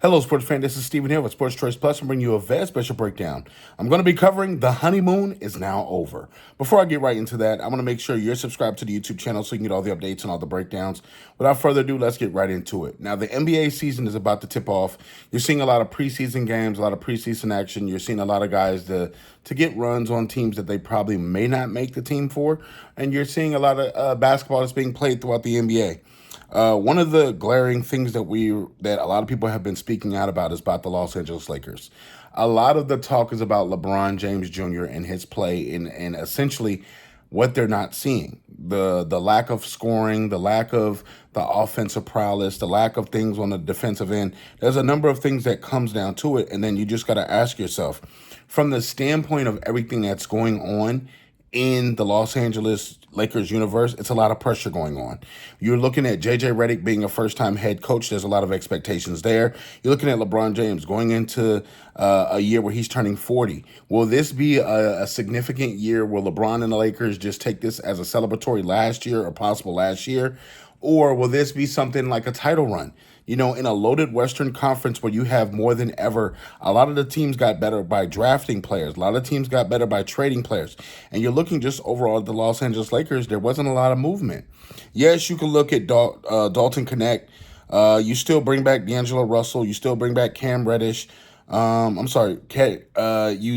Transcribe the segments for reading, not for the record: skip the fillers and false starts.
Hello, sports fan. This is Steven here with Sports Choice Plus. I'm bringing you a very special breakdown. I'm going to be covering the honeymoon is now over. Before I get right into that, I want to make sure you're subscribed to the YouTube channel so you can get all the updates and all the breakdowns. Without further ado, let's get right into it. Now, the NBA season is about to tip off. You're seeing a lot of preseason games, a lot of preseason action. You're seeing a lot of guys to get runs on teams that they probably may not make the team for. And you're seeing a lot of basketball that's being played throughout the NBA. One of the glaring things that a lot of people have been speaking out about is about the Los Angeles Lakers. A lot of the talk is about LeBron James Jr. and his play and essentially what they're not seeing. The lack of scoring, the lack of the offensive prowess, the lack of things on the defensive end. There's a number of things that comes down to it, and then you just got to ask yourself, from the standpoint of everything that's going on in the Los Angeles Lakers universe, it's a lot of pressure going on. You're looking at JJ Redick being a first-time head coach. There's a lot of expectations there. You're looking at LeBron James going into a year where he's turning 40. Will this be a significant year? Will LeBron and the Lakers just take this as a celebratory last year or possible last year? Or will this be something like a title run? You know, in a loaded Western Conference where you have more than ever, a lot of the teams got better by drafting players. A lot of teams got better by trading players. And you're looking just overall at the Los Angeles Lakers, there wasn't a lot of movement. Yes, you can look at Dalton Connect. You still bring back D'Angelo Russell. You still bring back Cam Reddish. You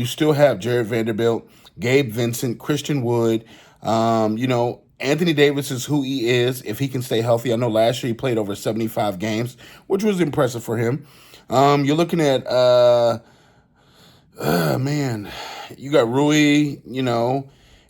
still have Jared Vanderbilt, Gabe Vincent, Christian Wood. Anthony Davis is who he is if he can stay healthy. I know last year he played over 75 games, which was impressive for him. You're looking at, you got Rui,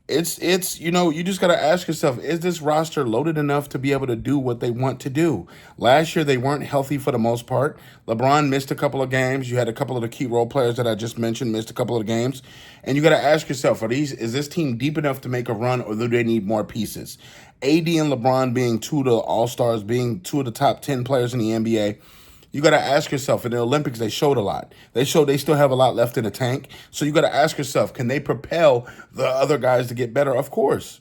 you just got to ask yourself, is this roster loaded enough to be able to do what they want to do? Last year, they weren't healthy for the most part. LeBron missed a couple of games. You had a couple of the key role players that I just mentioned missed a couple of games. And you got to ask yourself, is this team deep enough to make a run, or do they need more pieces? AD and LeBron being two of the all-stars, being two of the top 10 players in the NBA, you got to ask yourself, in the Olympics, they showed a lot. They showed they still have a lot left in the tank. So you got to ask yourself, can they propel the other guys to get better? Of course.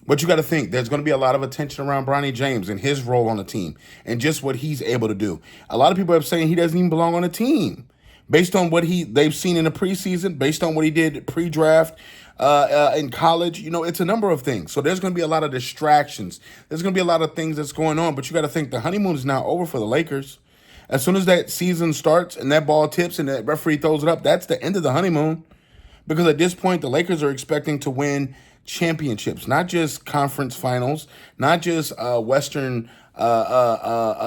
But you got to think, there's going to be a lot of attention around Bronny James and his role on the team and just what he's able to do. A lot of people are saying he doesn't even belong on a team based on what they've seen in the preseason, based on what he did pre-draft, in college. It's a number of things. So there's going to be a lot of distractions. There's going to be a lot of things that's going on. But you got to think the honeymoon is now over for the Lakers. As soon as that season starts and that ball tips and that referee throws it up, that's the end of the honeymoon. Because at this point, the Lakers are expecting to win championships, not just conference finals, not just Western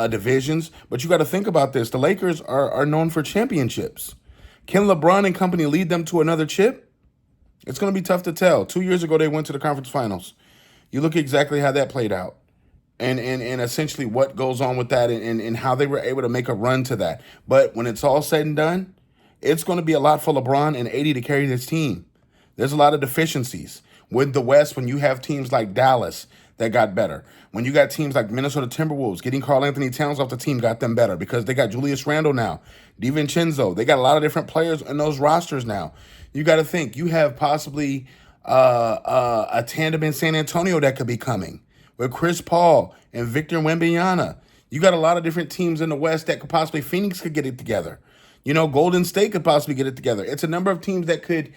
divisions. But you got to think about this. The Lakers are known for championships. Can LeBron and company lead them to another chip? It's going to be tough to tell. 2 years ago, they went to the conference finals. You look exactly how that played out. And essentially what goes on with that and how they were able to make a run to that. But when it's all said and done, it's going to be a lot for LeBron and AD to carry this team. There's a lot of deficiencies. With the West, when you have teams like Dallas that got better, when you got teams like Minnesota Timberwolves, getting Karl Anthony Towns off the team got them better because they got Julius Randle now, DiVincenzo. They got a lot of different players in those rosters now. You got to think, you have possibly a tandem in San Antonio that could be coming with Chris Paul and Victor Wembanyama. You got a lot of different teams in the West that could possibly, Phoenix could get it together. Golden State could possibly get it together. It's a number of teams that could,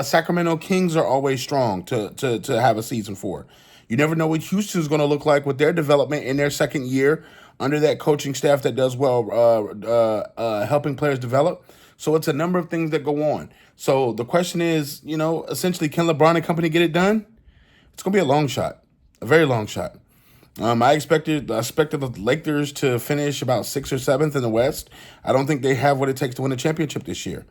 Sacramento Kings are always strong to have a season for. You never know what Houston's going to look like with their development in their second year under that coaching staff that does well helping players develop. So it's a number of things that go on. So the question is, essentially, can LeBron and company get it done? It's going to be a long shot. A very long shot. I expected the Lakers to finish about 6th or 7th in the West. I don't think they have what it takes to win a championship this year.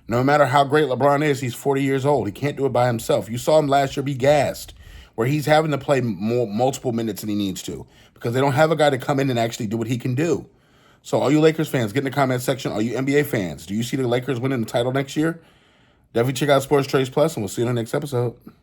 No matter how great LeBron is, he's 40 years old. He can't do it by himself. You saw him last year be gassed, where he's having to play multiple minutes than he needs to because they don't have a guy to come in and actually do what he can do. So all you Lakers fans, get in the comment section. All you NBA fans, do you see the Lakers winning the title next year? Definitely check out Sports Trades Plus, and we'll see you in the next episode.